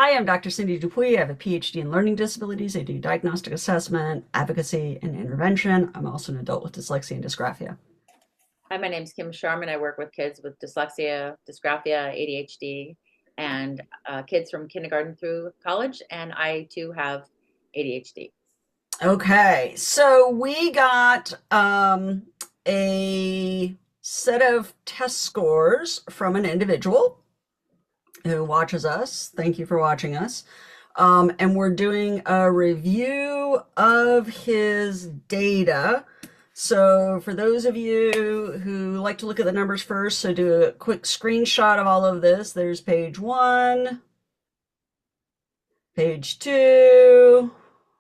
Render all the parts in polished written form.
Hi, I'm Dr. Cindy Dupuy. I have a PhD in learning disabilities. I do diagnostic assessment, advocacy, and intervention. I'm also an adult with dyslexia and dysgraphia. Hi, my name's Kim Sharman. I work with kids with dyslexia, dysgraphia, ADHD, and kids from kindergarten through college. And I too have ADHD. Okay, so we got a set of test scores from an individual who watches us. Thank you for watching us. And we're doing a review of his data. So for those of you who like to look at the numbers first, so do a quick screenshot of all of this. There's page one, page two.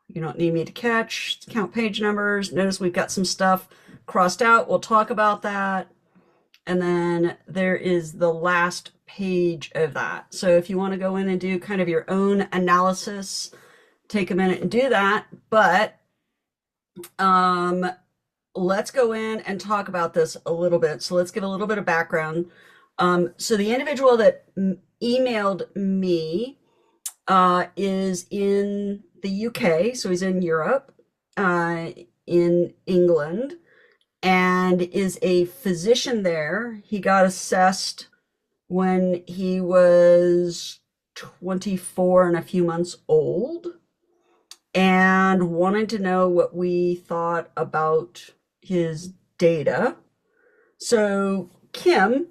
You don't need me to count page numbers. Notice we've got some stuff crossed out. We'll talk about that. And then there is the last page of that. So if you want to go in and do kind of your own analysis, take a minute and do that. But let's go in and talk about this a little bit. So let's give a little bit of background. So the individual that emailed me is in the UK, so he's in Europe, in England, and is a physician there. He got assessed when he was 24 and a few months old and wanted to know what we thought about his data. So, Kim,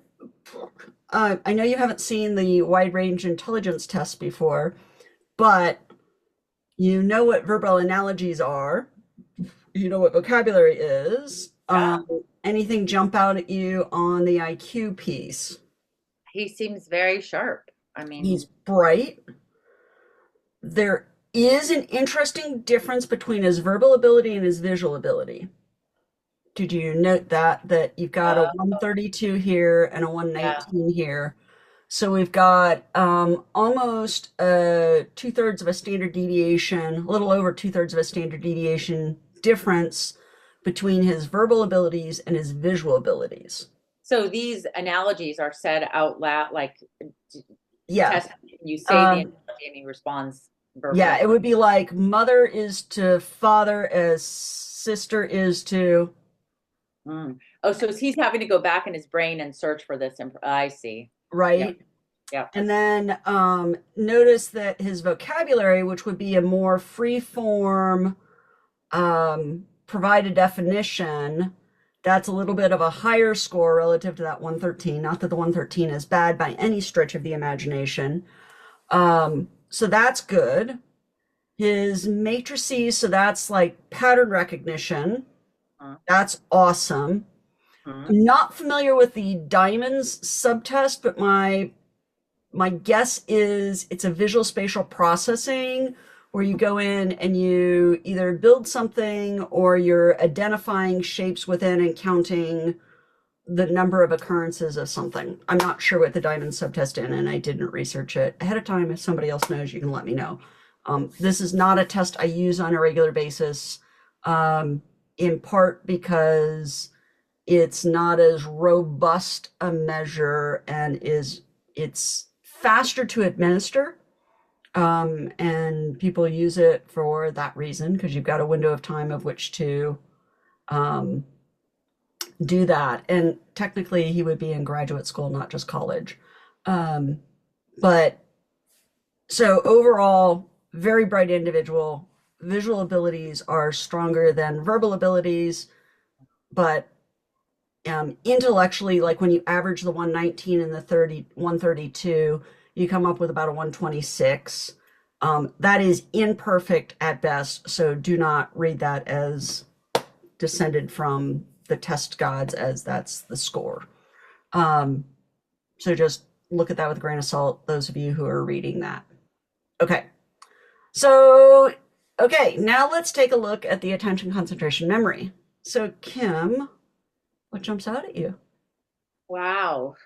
I know you haven't seen the wide range intelligence test before, but you know what verbal analogies are, you know what vocabulary is. Yeah, Anything jump out at you on the IQ piece? he seems very sharp. I He's mean, bright. There is an interesting difference between his verbal ability and his visual ability. Did you note that you've got a uh, 132 here and a yeah. 119 here? So we've got almost two-thirds of a standard deviation, a little over two-thirds of a standard deviation difference between his verbal abilities and his visual abilities. So these analogies are said out loud, like Yeah. test. You say the Um, analogy and he responds yeah, verbally. it would be like mother is to father as sister is to, Mm. Oh, so he's having to go back in his brain and search for this. I see. Yeah, right? yeah. And then notice that his vocabulary, which would be a more free form, provide a definition, that's a little bit of a higher score relative to that 113. Not that the 113 is bad by any stretch of the imagination. So that's good. His matrices, so that's like pattern recognition. That's awesome. Mm-hmm. I'm not familiar with the diamonds subtest, but my guess is it's a visual spatial processing where you go in and you either build something or you're identifying shapes within and counting the number of occurrences of something. I'm not sure what the diamond subtest in, and I didn't research it ahead of time. If somebody else knows, you can let me know. This is not a test I use on a regular basis, in part because it's not as robust a measure and it's faster to administer, and people use it for that reason because you've got a window of time of which to um, do that. And technically, he would be in graduate school, not just college. Um, but so overall, very bright individual. Visual abilities are stronger than verbal abilities, but intellectually, like when you average the 119 and the 132, you come up with about a 126. That is imperfect at best, so do not read that as descended from the test gods as that's the score. Um, so just look at that with a grain of salt, those of you who are reading that. Okay, so, okay, now let's take a look at the attention, concentration, memory. So, Kim, what jumps out at you? Wow.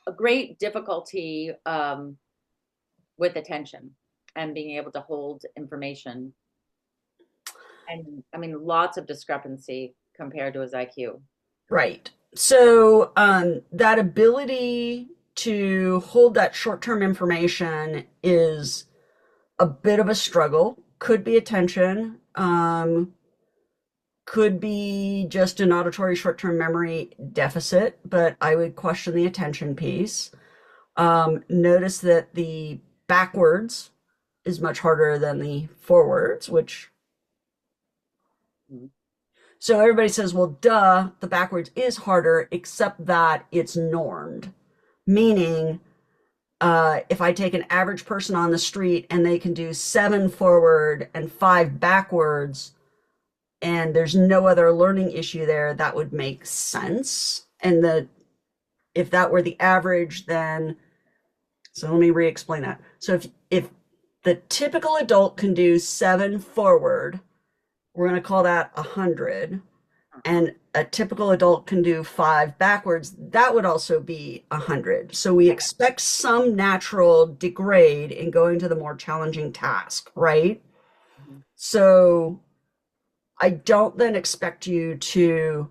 A great difficulty with attention and being able to hold information. And I mean, lots of discrepancy compared to his IQ. Right. So that ability to hold that short-term information is a bit of a struggle. Could be attention, could be just an auditory short-term memory deficit, but I would question the attention piece. Notice that the backwards is much harder than the forwards, which Mhm. so everybody says, well, duh, the backwards is harder, except that it's normed. Meaning, if I take an average person on the street and they can do 7 forward and 5 backwards, and there's no other learning issue there, that would make sense. And if that were the average, then so let me re-explain that. So if the typical adult can do 7 forward, we're going to call that 100, and a typical adult can do 5 backwards, that would also be 100. So we expect some natural degrade in going to the more challenging task, right? Mhm. So I don't then expect you to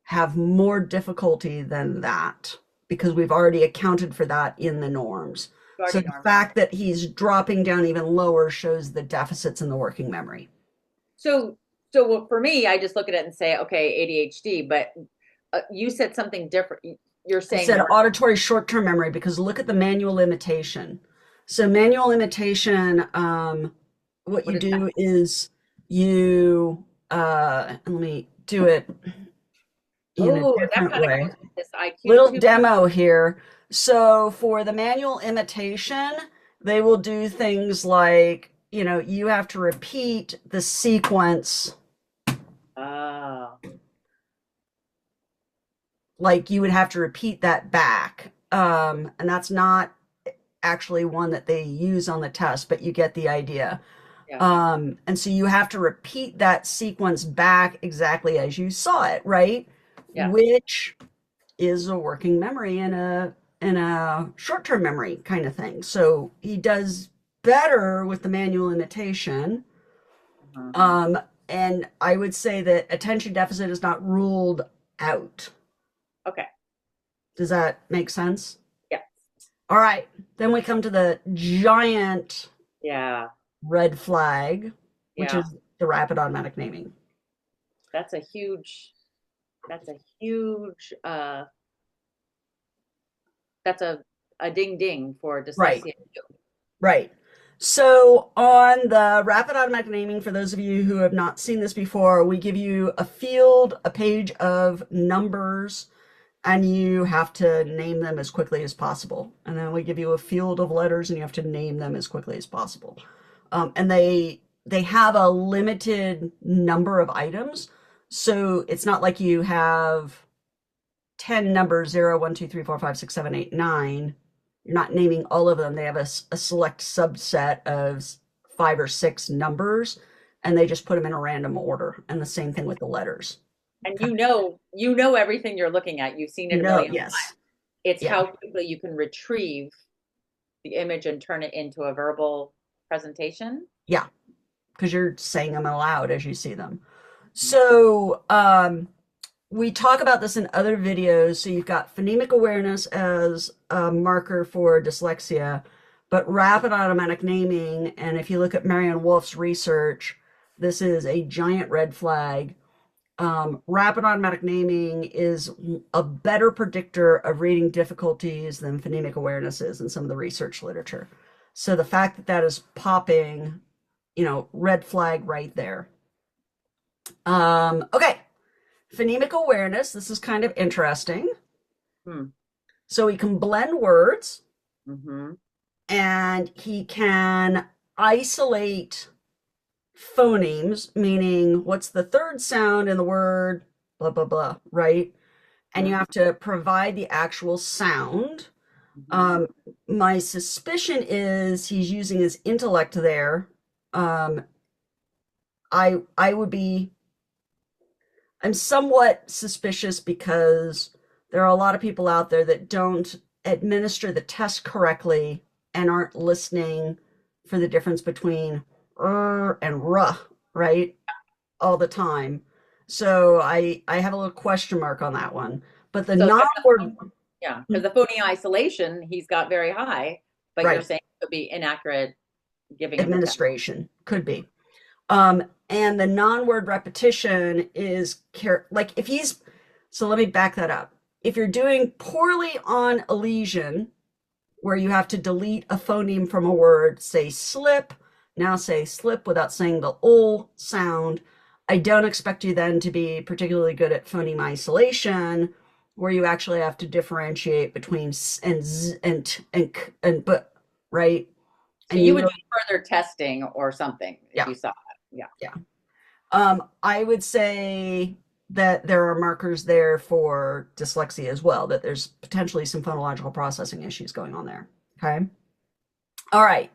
have more difficulty than that because we've already accounted for that in the norms. So Already the normal. fact that he's dropping down even lower shows the deficits in the working memory. So, for me, I just look at it and say, okay, ADHD, but you said something different. You're I saying said more. auditory short-term memory because look at the manual imitation. So manual imitation, what What you is that? do is and let me do it in a Oh, that different kind of way. goes with this IQ Little too. demo here. So for the manual imitation, they will do things like, you have to repeat the sequence Ah, like you would have to repeat that back. And that's not actually one that they use on the test, but you get the idea. yeah, And so you have to repeat that sequence back exactly as you saw it, right? yeah, Which is a working memory and a short-term memory kind of thing. So he does better with the manual imitation. uh-huh. Um, and I would say that attention deficit is not ruled out. Okay, Does that make sense? yeah, All right. Then we come to the giant yeah, red flag, which yeah. is the rapid automatic naming. That's a huge. That's a huge. That's a ding ding for Right. dyslexia. Right. So on the rapid automatic naming, for those of you who have not seen this before, we give you a field, a page of numbers, and you have to name them as quickly as possible. And then we give you a field of letters, and you have to name them as quickly as possible. And they have a limited number of items, so it's not like you have 10 numbers 0, 1, 2, 3, 4, 5, 6, 7, 8, 9. You're not naming all of them. They have a select subset of 5 or 6 numbers, and they just put them in a random order. And the same thing with the letters. And you know everything you're looking at. You've seen it a million Yes. times. It's Yeah. how quickly you can retrieve the image and turn it into a verbal presentation. Yeah. Because you're saying them aloud as you see them. Mhm. So, we talk about this in other videos. So you've got phonemic awareness as a marker for dyslexia, but rapid automatic naming, and if you look at Marianne Wolf's research, this is a giant red flag. Rapid automatic naming is a better predictor of reading difficulties than phonemic awareness is in some of the research literature. So the fact that that is popping, red flag right there. Okay, phonemic awareness. This is kind of interesting. Hmm. So he can blend words Mm-hmm. and he can isolate phonemes, meaning what's the third sound in the word, blah, blah, blah, right? And you Mm-hmm. have to provide the actual sound. Mm-hmm. Um, my suspicion is he's using his intellect there. Um, I would be I'm somewhat suspicious because there are a lot of people out there that don't administer the test correctly and aren't listening for the difference between and right? All the time. So I have a little question mark on that one. But the So non-word, Yeah, because the phony isolation he's got very high, but you're Right. saying it could be inaccurate giving him the test. Administration could be. And the non-word repetition is like if he's, so let me back that up. If you're doing poorly on elision, where you have to delete a phoneme from a word, say slip, now say slip without saying the ul sound, I don't expect you then to be particularly good at phoneme isolation, where you actually have to differentiate between s and z and but, right? So And you you would really, do further testing or something if yeah, you saw that. Yeah. yeah. I would say that there are markers there for dyslexia as well, that there's potentially some phonological processing issues going on there. Okay. All right.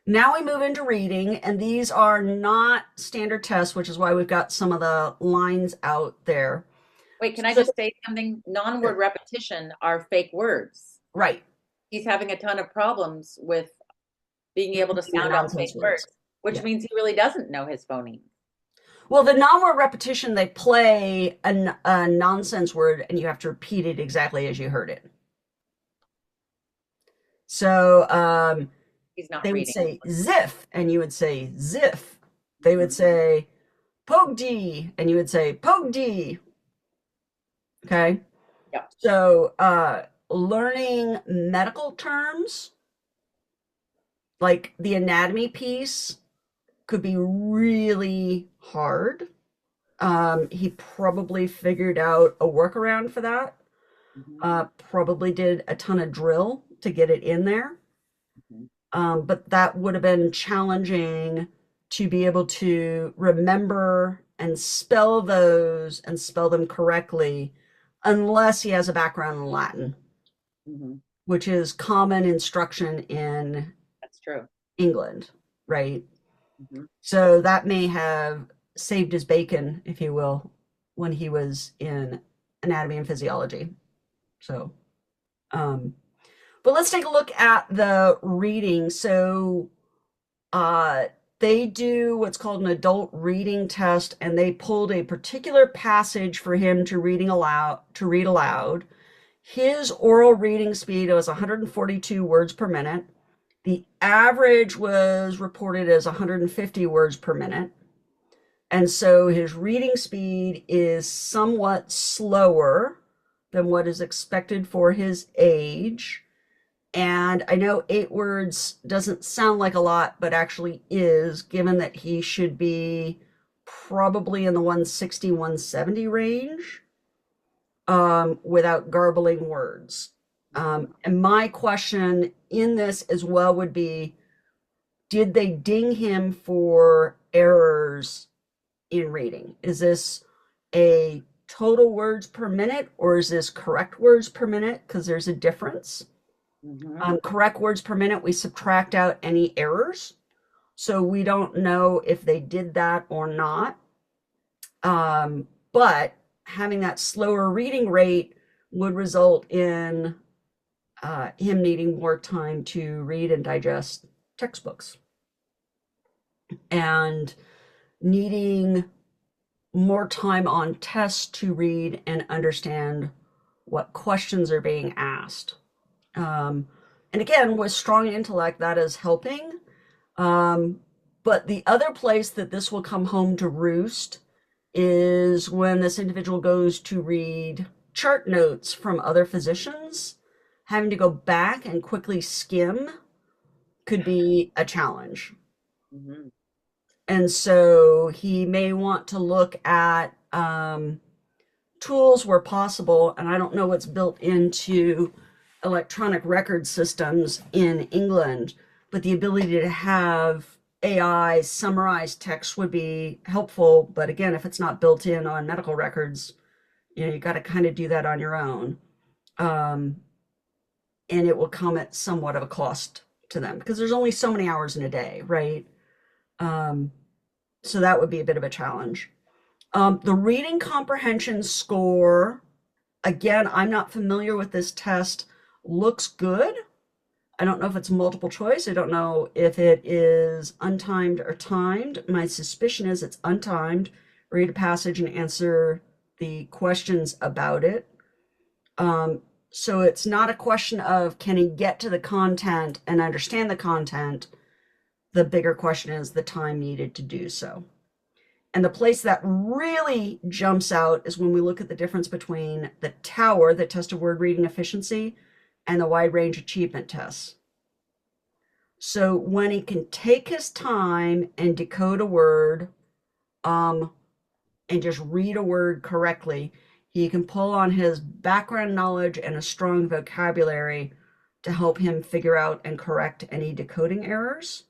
Now we move into reading, and these are not standard tests, which is why we've got some of the lines out there. Wait, can I So, just say something? Non-word repetition are fake words. right. He's having a ton of problems with being able to The sound out fake nonsense words. words, which Yeah. means he really doesn't know his phoneme. Well, the non-word repetition, they play a nonsense word, and you have to repeat it exactly as you heard it. So, He's not they would reading. say ziff, and you would say ziff. They would Mhm. say pogd, and you would say pogd. Okay. Yep. So, learning medical terms, like the anatomy piece, could be really hard. He probably figured out a workaround for that. Mhm. Probably did a ton of drill to get it in there. Mhm. But that would have been challenging to be able to remember and spell those and spell them correctly, unless he has a background in Latin, Mhm. which is common instruction in That's true. England, right? Mhm. So that may have saved his bacon, if you will, when he was in anatomy and physiology. So, um, but let's take a look at the reading. So, uh, they do what's called an adult reading test, and they pulled a particular passage for him to read aloud. His oral reading speed was 142 words per minute. The average was reported as 150 words per minute. And so his reading speed is somewhat slower than what is expected for his age. And I know 8 words doesn't sound like a lot, but actually is, given that he should be probably in the 160, 170 range, without garbling words. Mhm. And my question in this as well would be, did they ding him for errors in reading? Is this a total words per minute, or is this correct words per minute? Because there's a difference. Mhm. Correct words per minute, we subtract out any errors. So we don't know if they did that or not. But having that slower reading rate would result in him needing more time to read and digest textbooks and needing more time on tests to read and understand what questions are being asked. Um, and again, with strong intellect, that is helping. Um, but the other place that this will come home to roost is when this individual goes to read chart notes from other physicians. Having to go back and quickly skim could be a challenge. Mhm. And so he may want to look at tools where possible, and I don't know what's built into electronic record systems in England, but the ability to have AI summarize text would be helpful. But again, if it's not built in on medical records, you got to kind of do that on your own. Um, and it will come at somewhat of a cost to them because there's only so many hours in a day, right? Um, so that would be a bit of a challenge. The reading comprehension score, again, I'm not familiar with this test, looks good. I don't know if it's multiple choice. I don't know if it is untimed or timed. My suspicion is it's untimed. Read a passage and answer the questions about it. So it's not a question of can he get to the content and understand the content. The bigger question is the time needed to do so. And the place that really jumps out is when we look at the difference between the Tower, the test of word reading efficiency, and the wide range achievement tests. So when he can take his time and decode a word, um, and just read a word correctly, he can pull on his background knowledge and a strong vocabulary to help him figure out and correct any decoding errors.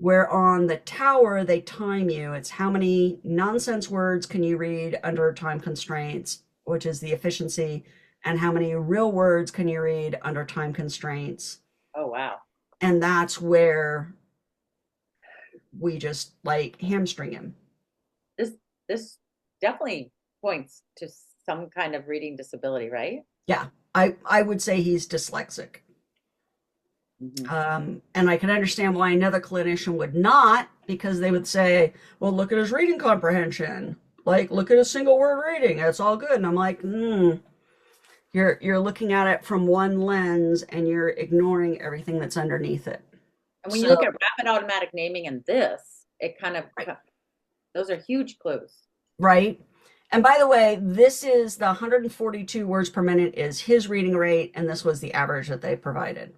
Where on the Tower, they time you. It's how many nonsense words can you read under time constraints, which is the efficiency, and how many real words can you read under time constraints. Oh, wow. And that's where we just like hamstring him. This this definitely points to some kind of reading disability, right? Yeah, I would say he's dyslexic. Hmm. And I can understand why another clinician would not, because they would say, well, look at his reading comprehension. Like, look at his single word reading. It's all good. And I'm like, you're looking at it from one lens and you're ignoring everything that's underneath it. And when you So, look at rapid automatic naming and this, it kind of, right. those are huge clues. Right. And by the way, this is the 142 words per minute is his reading rate, and this was the average that they provided.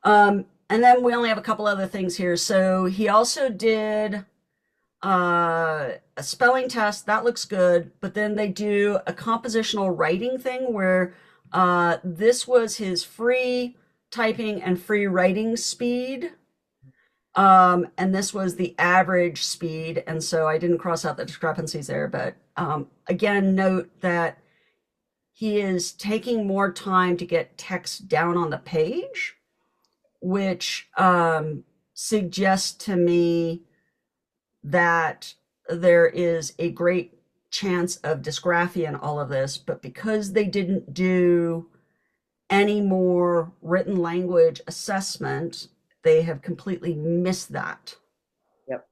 And then we only have a couple other things here. So he also did a spelling test that looks good, but then they do a compositional writing thing where this was his free typing and free writing speed. And this was the average speed. And so I didn't cross out the discrepancies there, but again, note that he is taking more time to get text down on the page, which suggests to me that there is a great chance of dysgraphia in all of this, but because they didn't do any more written language assessment, they have completely missed that. Yep.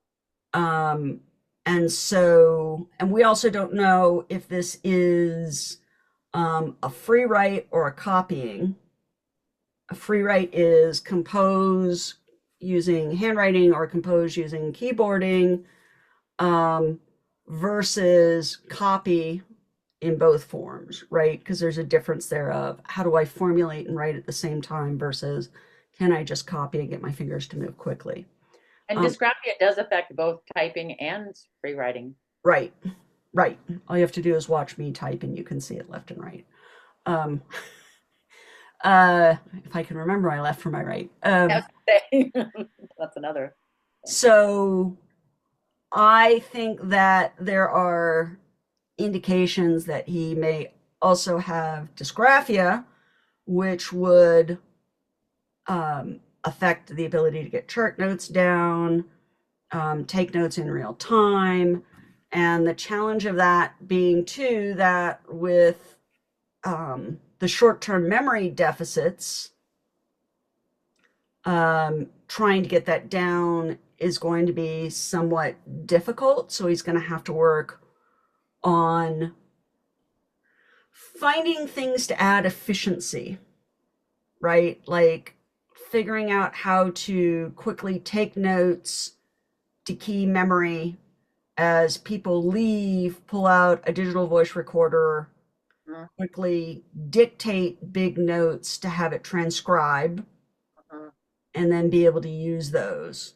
And so, and we also don't know if this is a free write or a copying. A free write is compose using handwriting or compose using keyboarding, versus copy in both forms, right? Because there's a difference there of how do I formulate and write at the same time versus can I just copy and get my fingers to move quickly? And Um, dysgraphia does affect both typing and free writing. right, right. All you have to do is watch me type and you can see it left and right. Um, if I can remember my left from my right. Yes. That's another thing. So I think that there are indications that he may also have dysgraphia, which would affect the ability to get chart notes down, take notes in real time. And the challenge of that being, too, that with the short term memory deficits, trying to get that down is going to be somewhat difficult. So he's going to have to work on finding things to add efficiency, right? Like figuring out how to quickly take notes to key memory as people leave, pull out a digital voice recorder, Mhm, quickly dictate big notes to have it transcribe, mhm. and then be able to use those.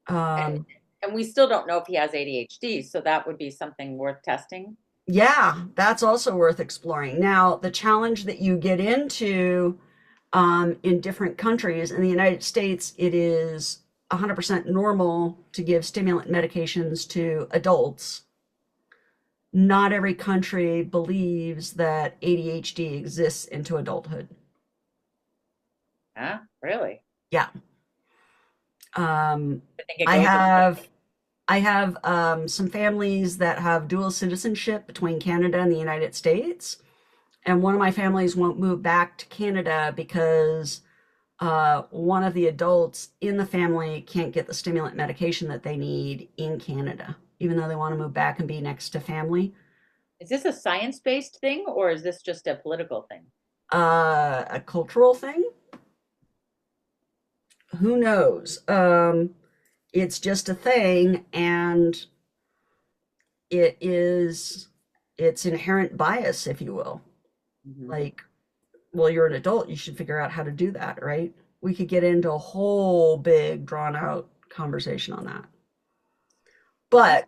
And Um, and we still don't know if he has ADHD, so that would be something worth testing. yeah, that's also worth exploring. Now, the challenge that you get into in different countries, in the United States, it is 100% normal to give stimulant medications to adults. Not every country believes that ADHD exists into adulthood. Huh? Really? Yeah. Um, I think it I goes in. have I have some families that have dual citizenship between Canada and the United States, and one of my families won't move back to Canada because one of the adults in the family can't get the stimulant medication that they need in Canada, even though they want to move back and be next to family. Is this a science-based thing or is this just a political thing? A cultural thing? Who knows? It's just a thing, and it is its inherent bias, if you will. Hmm. Like, well, you're an adult, you should figure out how to do that, right? We could get into a whole big, drawn out conversation on that. That's But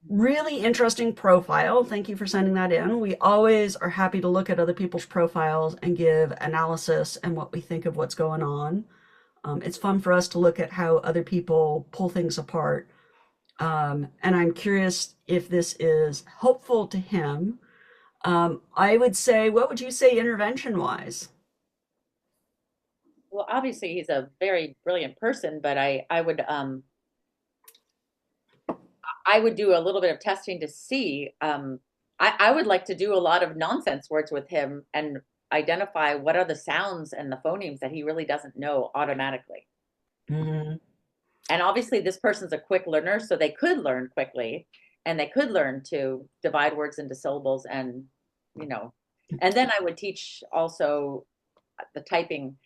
really interesting profile. Thank you for sending that in. We always are happy to look at other people's profiles and give analysis and what we think of what's going on. It's fun for us to look at how other people pull things apart. And I'm curious if this is helpful to him. I would say, what would you say intervention wise? well, obviously he's a very brilliant person, but I would do a little bit of testing to see. I would like to do a lot of nonsense words with him and identify what are the sounds and the phonemes that he really doesn't know automatically. Hmm. And obviously, this person's a quick learner, so they could learn quickly and they could learn to divide words into syllables you know, and then I would teach also the typing.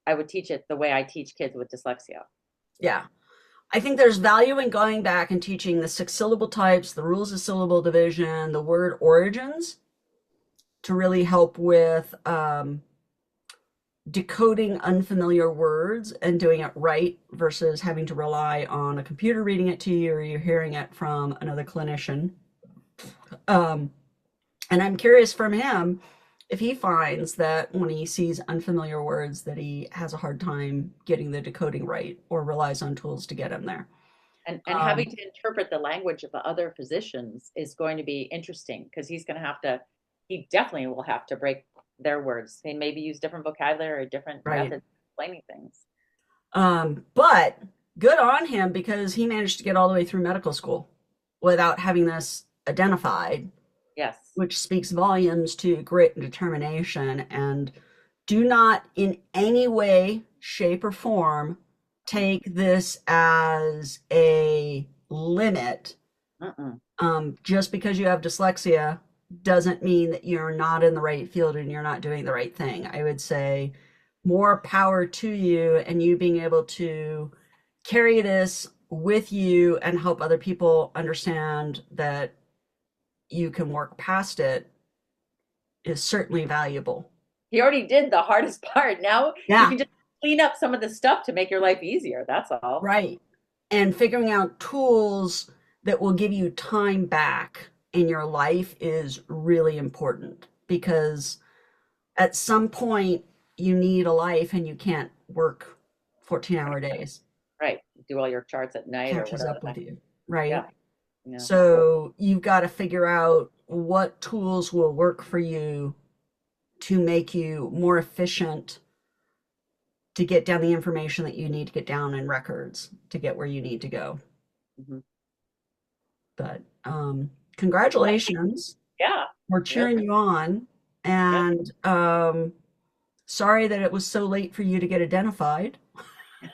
I would teach it the way I teach kids with dyslexia. Yeah. I think there's value in going back and teaching the six syllable types, the rules of syllable division, the word origins to really help with decoding unfamiliar words and doing it right versus having to rely on a computer reading it to you or you're hearing it from another clinician. Um, and I'm curious from him if he finds that when he sees unfamiliar words that he has a hard time getting the decoding right or relies on tools to get him there. And having Um, to interpret the language of the other physicians is going to be interesting because he definitely will have to break their words. They maybe use different vocabulary or different right. methods of explaining things. But good on him because he managed to get all the way through medical school without having this identified, Yes. which speaks volumes to grit and determination. And do not in any way, shape, or form take this as a limit. Mm-mm. Just because you have dyslexia doesn't mean that you're not in the right field and you're not doing the right thing. I would say more power to you and you being able to carry this with you and help other people understand that you can work past it is certainly valuable. He already did the hardest part. Now you Yeah, can just clean up some of the stuff to make your life easier. That's all. right. And figuring out tools that will give you time back in your life is really important because at some point you need a life and you can't work 14-hour days. Right. Do all your charts at night or Catches whatever up the with heck. you, right? Yeah. Yeah. So you've got to figure out what tools will work for you to make you more efficient to get down the information that you need to get down in records to get where you need to go. Hmm. But Well, congratulations. yeah. We're Really. cheering you on. Yep. And sorry that it was so late for you to get identified.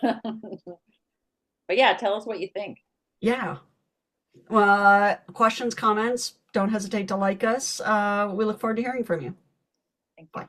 But yeah, tell us what you think. Yeah. Questions, comments, don't hesitate to like us. We look forward to hearing from you. Thank you. Bye.